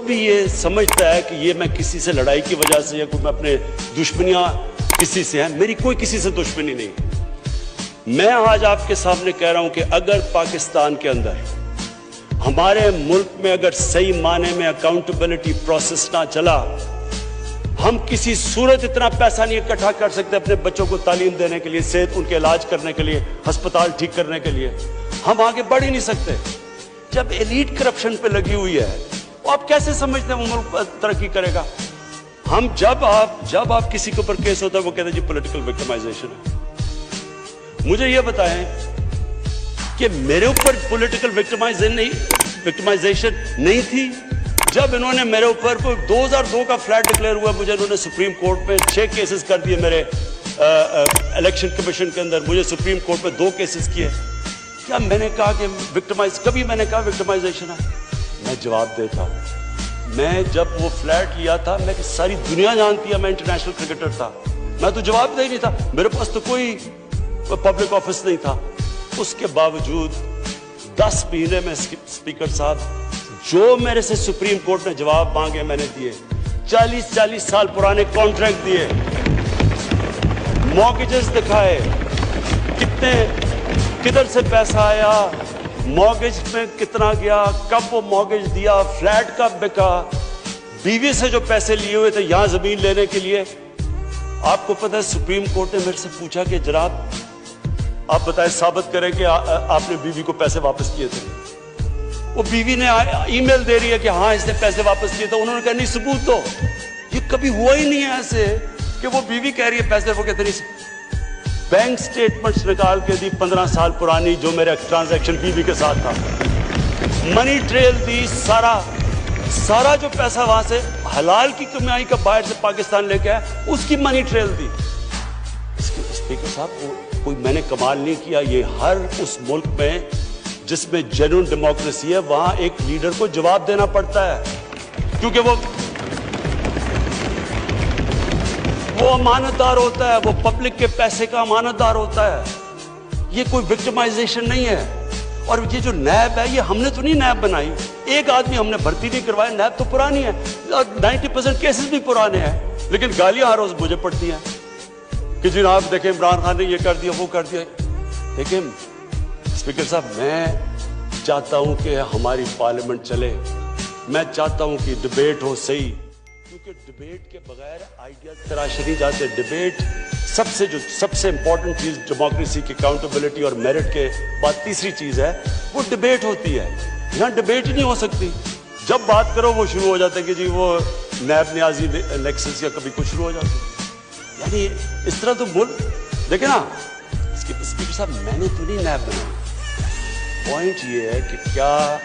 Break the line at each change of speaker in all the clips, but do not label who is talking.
بھی یہ سمجھتا ہے کہ یہ میں کسی سے لڑائی کی وجہ سے یا کوئی میں اپنے دشمنیاں کسی سے ہیں، میری کوئی کسی سے دشمنی نہیں۔ میں آج آپ کے سامنے کہہ رہا ہوں کہ اگر پاکستان کے اندر ہمارے ملک میں اگر صحیح معنی میں اکاؤنٹیبلٹی پروسیس نہ چلا، ہم کسی صورت اتنا پیسہ نہیں اکٹھا کر سکتے اپنے بچوں کو تعلیم دینے کے لیے، صحت ان کے علاج کرنے کے لیے، ہسپتال ٹھیک کرنے کے لیے، ہم آگے بڑھ ہی نہیں سکتے۔ جب ایلیٹ کرپشن پہ لگی ہوئی ہے، وہ آپ کیسے سمجھتے ہیں وہ ملک ترقی کرے گا؟ ہم جب آپ کسی کے اوپر کیس ہوتا ہے وہ کہتے ہیں جی پولیٹیکل وکٹمائزیشن ہے۔ مجھے یہ بتائیں کہ میرے اوپر پولیٹیکل وکٹمائزیشن نہیں تھی جب انہوں نے میرے اوپر 2002 کا فلیٹ ڈکلیئر ہوا، مجھے انہوں نے سپریم کورٹ میں 6 کیسز کر دیے، میرے الیکشن کمیشن کے اندر مجھے سپریم کورٹ میں 2 کیسز کیے۔ کیا میں نے کہا کہ کبھی میں نے کہا وکٹمائزیشن ہے؟ میں جواب دیتا ہوں، میں جب وہ فلیٹ لیا تھا، میں ساری دنیا جانتی ہے میں انٹرنیشنل کرکٹر تھا، میں تو جواب دہ ہی نہیں تھا، میرے پاس تو کوئی پبلک آفس نہیں تھا۔ اس کے باوجود 10 مہینے میں اسپیکر صاحب جو میرے سے سپریم کورٹ نے جواب مانگے میں نے دیے، 40 سال پرانے کانٹریکٹ دیے، مارگیجز دکھائے، کدھر سے پیسہ آیا، مارگیج میں کتنا گیا، کب وہ مارگیج دیا، فلیٹ کب بکا، بیوی سے جو پیسے لیے ہوئے تھے یہاں زمین لینے کے لیے۔ آپ کو پتہ ہے سپریم کورٹ نے میرے سے پوچھا کہ جناب آپ بتائیں، ثابت کریں کہ آپ نے بیوی کو پیسے واپس کیے تھے۔ وہ بیوی نے ای میل دے رہی ہے کہ ہاں اس نے پیسے واپس کیے تھے، انہوں نے کہا نہیں ثبوت دو۔ یہ کبھی ہوا ہی نہیں ہے ایسے کہ وہ بیوی کہہ رہی ہے پیسے، وہ کہتے نہیں۔ بینک سٹیٹمنٹس نکال کے دی 15 سال پرانی جو میرا ٹرانزیکشن بیوی کے ساتھ تھا، منی ٹریل دی، سارا جو پیسہ وہاں سے حلال کی کمائی کا باہر سے پاکستان لے کے آیا اس کی منی ٹریل دی۔ اسپیکر صاحب کوئی میں نے کمال نہیں کیا، یہ ہر اس ملک میں جس میں جنون ڈیموکریسی ہے وہاں ایک لیڈر کو جواب دینا پڑتا ہے، کیونکہ وہ امانت دار ہوتا ہے، وہ پبلک کے پیسے کا امانت دار ہوتا ہے۔ یہ کوئی وکٹمائزیشن نہیں ہے۔ اور یہ جو نیب ہے یہ ہم نے تو نہیں نیب بنائی، ایک آدمی ہم نے بھرتی نہیں کروایا، نیب تو پرانی ہے، 90% کیسز بھی پرانے ہیں، لیکن گالیاں ہر روز مجھے پڑتی ہیں کہ جناب دیکھیں عمران خان نے یہ کر دیا وہ کر دیا۔ دیکھیں اسپیکر صاحب، میں چاہتا ہوں کہ ہماری پارلیمنٹ چلے، میں چاہتا ہوں کہ ڈیبیٹ ہو صحیح، کیونکہ ڈیبیٹ کے بغیر آئیڈیاز تراشے نہیں جاتے۔ ڈیبیٹ سب سے امپورٹنٹ چیز ڈیموکریسی کی اکاؤنٹیبلٹی اور میرٹ کے بعد تیسری چیز ہے وہ ڈیبیٹ ہوتی ہے۔ یہاں ڈیبیٹ ہی نہیں ہو سکتی، جب بات کرو وہ شروع ہو جاتا ہے کہ جی وہ نیب نیازی نیکسس یا کبھی کچھ شروع ہو جاتا ہے۔ یعنی اس طرح تو دیکھیں نا اسپیکر صاحب، میں نے تو نہیں نیب بنائی۔ پوائنٹ یہ ہے کہ کیا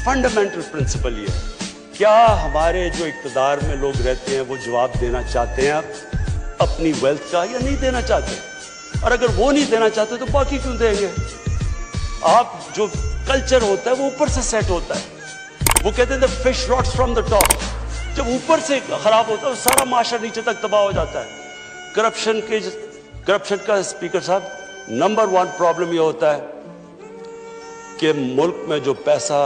فنڈامنٹل پرنسپل یہ ہے، کیا ہمارے جو اقتدار میں لوگ رہتے ہیں وہ جواب دینا چاہتے ہیں اپنی ویلتھ کا یا نہیں دینا چاہتے؟ اور اگر وہ نہیں دینا چاہتے تو باقی کیوں دیں گے؟ آپ جو کلچر ہوتا ہے وہ اوپر سے سیٹ ہوتا ہے، وہ کہتے ہیں the fish rots from the top۔ جب اوپر سے خراب ہوتا ہے سارا معاشرہ نیچے تک تباہ ہو جاتا ہے۔ کرپشن کا اسپیکر صاحب نمبر 1 پرابلم یہ ہوتا ہے کہ ملک میں جو پیسہ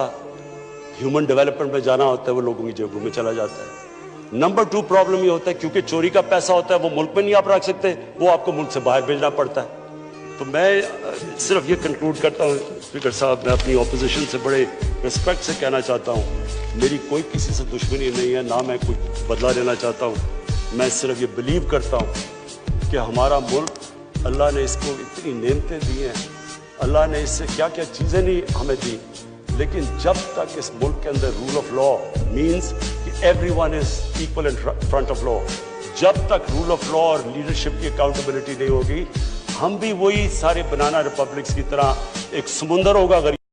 ہیومن ڈیولپمنٹ میں جانا ہوتا ہے وہ لوگوں کی جیبوں میں چلا جاتا ہے۔ نمبر 2 پرابلم یہ ہوتا ہے کیونکہ چوری کا پیسہ ہوتا ہے وہ ملک میں نہیں آپ رکھ سکتے، وہ آپ کو ملک سے باہر بھیجنا پڑتا ہے۔ تو میں صرف یہ کنکلوڈ کرتا ہوں اسپیکر صاحب، میں اپنی اپوزیشن سے بڑے ریسپیکٹ سے کہنا چاہتا ہوں، میری کوئی کسی سے دشمنی نہیں ہے، نہ میں کچھ بدلہ لینا چاہتا ہوں۔ میں صرف یہ بلیو کرتا ہوں کہ ہمارا ملک، اللہ نے اس کو اتنی نعمتیں دی ہیں، اللہ نے اس سے کیا کیا چیزیں نہیں ہمیں دی، لیکن جب تک اس ملک کے اندر رول آف لا مینس کہ every one is equal in front of law, جب تک رول آف لا اور لیڈرشپ کی اکاؤنٹیبلٹی نہیں ہوگی، ہم بھی وہی سارے بنانا ریپبلکس کی طرح ایک سمندر ہوگا غریب